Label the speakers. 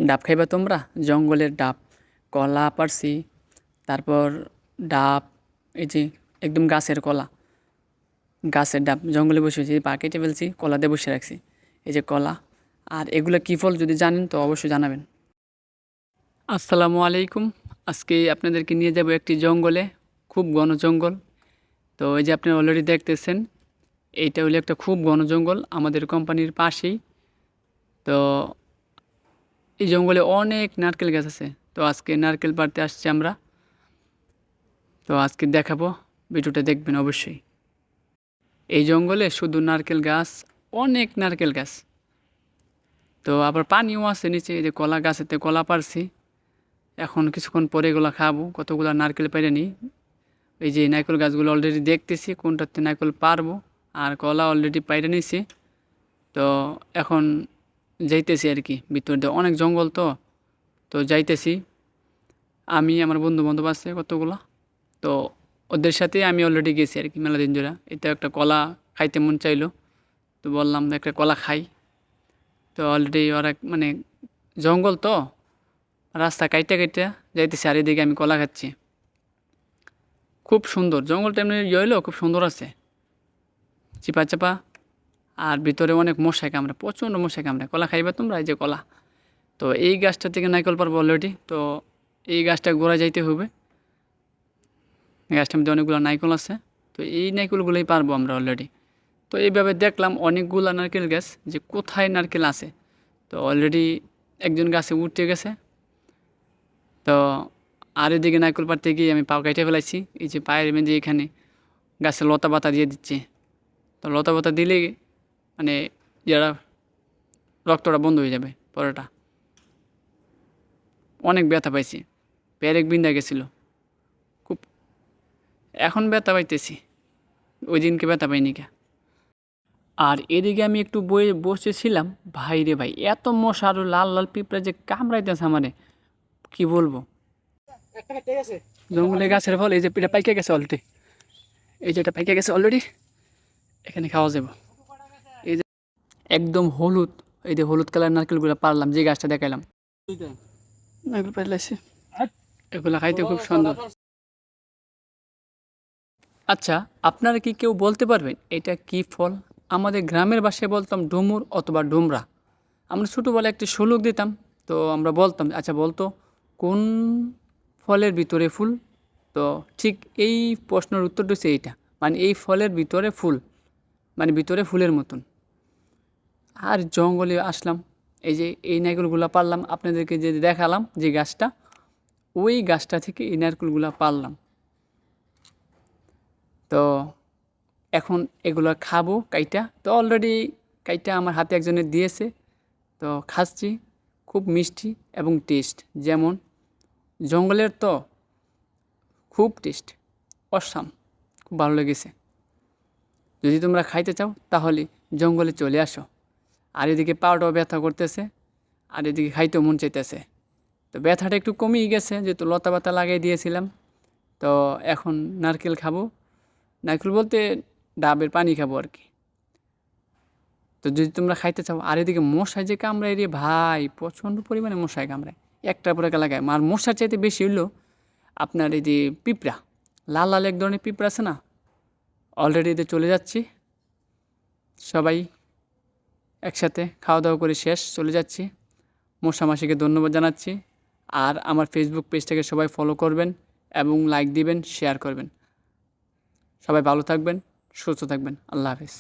Speaker 1: ডাব খাইবা তোমরা? জঙ্গলের ডাব, কলা পারছি, তারপর ডাব, এই যে একদম গাছের কলা, গাছের ডাব জঙ্গলে বসে হয়েছে, পা কেটে ফেলছি, কলা দিয়ে বসে রাখছি। এই যে কলা। আর এগুলো কী ফল যদি জানেন তো অবশ্যই জানাবেন। আসসালামু আলাইকুম। আজকে আপনাদেরকে নিয়ে যাব একটি জঙ্গলে, খুব ঘন জঙ্গল। তো এই যে আপনারা অলরেডি দেখতেছেন, এইটা হলো একটা খুব ঘন জঙ্গল আমাদের কোম্পানির পাশেই। তো এই জঙ্গলে অনেক নারকেল গাছ আছে। তো আজকে নারকেল পাড়তে আসছি আমরা। তো আজকে দেখাবো, ভিডিওটা দেখবেন অবশ্যই। এই জঙ্গলে শুধু নারকেল গাছ, অনেক নারকেল গাছ। তো আবার পানিও আছে নিচে, এই যে কলা গাছেতে কলা পারছি। এখন কিছুক্ষণ পরে এগুলো খাবো, কতগুলো নারকেল পেরে নিই। এই যে নারকেল গাছগুলো অলরেডি দেখতেছি কোনটাতে নারকেল পারবো, আর কলা অলরেডি পাইরে নিছি। তো এখন যাইতেছি আর কি, ভিতর দিয়ে অনেক জঙ্গল তো তো যাইতেছি। আমি, আমার বন্ধু বান্ধব আছে কতগুলো, তো ওদের সাথে আমি অলরেডি গেছি আর কি মেলা দিন ধরে। এটা একটা কলা খাইতে মন চাইলো, তো বললাম একটা কলা খাই। তো অলরেডি ওরা মানে জঙ্গল তো, রাস্তা কাইটা কাইটা যাইতেছে, আর এদিকে আমি কলা খাচ্ছি। খুব সুন্দর জঙ্গলটা, এমনি হইলেও খুব সুন্দর আছে, চিপা চাপা। আর ভিতরে অনেক মশাই কামড়ে, প্রচণ্ড মশাই কামড়ে। কলা খাইবা তোমরা? এই যে কলা। তো এই গাছটা থেকে নারকেল পারবো অলরেডি। তো এই গাছটা গোড়ায় যাইতে হবে, গাছটার মধ্যে অনেকগুলো নারকেল আছে। তো এই নারকেলগুলোই পারবো আমরা অলরেডি। তো এইভাবে দেখলাম অনেকগুলো নারকেল গাছ, যে কোথায় নারকেল আছে। তো অলরেডি একজন গাছে উঠতে গেছে। তো আর এদিকে নারকেল পাড়তে গিয়ে আমি পাও কেটে ফেলাইছি। এই যে পায়ের মেঝে এখানে গাছে লতা পাতা দিয়ে দিচ্ছে। তো লতা পাতা দিলে মানে যারা রক্তটা বন্ধ হয়ে যাবে পরেটা। অনেক ব্যথা পাইছি, পেরেক বিন্দা গেছিলো খুব। এখন ব্যথা পাইতেছি, ওই দিনকে ব্যথা পাইনি কে। আর এদিকে আমি একটু বসেছিলাম, ভাই রে ভাই, এত মশা আর লাল লাল পিঁপড়া যে কামড়াইতেছে আমারে, কি বলবো। জঙ্গলে গাছের ফল, এই যে এটা পাইকে গেছে অলরেডি, এই যে এটা পাইকে গেছে অলরেডি, এখানে খাওয়া যাবে। এই যে একদম হলুদ, এই যে হলুদ কালার নারকেলগুলো পারলাম, যে গাছটা দেখাইলাম নারকেল পাইলাইছি, এগুলো খাইতে খুব সুন্দর। আচ্ছা, আপনারা কি কেউ বলতে পারবেন এটা কি ফল? আমাদের গ্রামের ভাষায় বলতাম ডুমুর অথবা ডুমরা। আমরা ছোটোবেলায় একটি শোলক দিতাম, তো আমরা বলতাম, আচ্ছা বলতো কোন ফলের ভিতরে ফুল? তো ঠিক এই প্রশ্নের উত্তরটা হচ্ছে এইটা, মানে এই ফলের ভিতরে ফুল, মানে ভিতরে ফুলের মতন। আর জঙ্গলে আসলাম, এই যে এই নারকেলগুলো পারলাম, আপনাদেরকে যে দেখালাম যে গাছটা, ওই গাছটা থেকে এই নারকেলগুলো পারলাম। তো এখন এগুলো খাবো কাইটা। তো অলরেডি কাইটা আমার হাতে একজনের দিয়েছে, তো খাচ্ছি। খুব মিষ্টি এবং টেস্ট, যেমন জঙ্গলের তো খুব টেস্ট, অসাম, খুব ভালো লেগেছে। যদি তোমরা খাইতে চাও তাহলে জঙ্গলে চলে আসো। আর এদিকে পাওয়াটাও ব্যথা করতেছে, আর এদিকে খাইতেও মন চাইতেছে। তো ব্যথাটা একটু কমেই গেছে, যেহেতু লতা পাতা লাগিয়ে দিয়েছিলাম। তো এখন নারকেল খাবো, নারকেল বলতে ডাবের পানি খাবো আর কি। তো যদি তোমরা খাইতে চাও। আর এদিকে মশাই যে কামড়ায় রে ভাই, প্রচণ্ড পরিমাণে মশাই কামড়ায়, একটার পর একটা লাগায়। আর মশার চাইতে বেশি হইলো আপনার এই যে পিঁপড়া, লাল লাল এক ধরনের পিঁপড়া আছে না, অলরেডি এতে চলে যাচ্ছি। সবাই একসাথে খাওয়া দাওয়া করে শেষ, চলে যাচ্ছি। মশা মাসিকে ধন্যবাদ জানাচ্ছি। আর আমার ফেসবুক পেজটাকে সবাই ফলো করবেন এবং লাইক দিবেন, শেয়ার করবেন। সবাই ভালো থাকবেন, সুস্থ থাকবেন। আল্লাহ হাফেজ।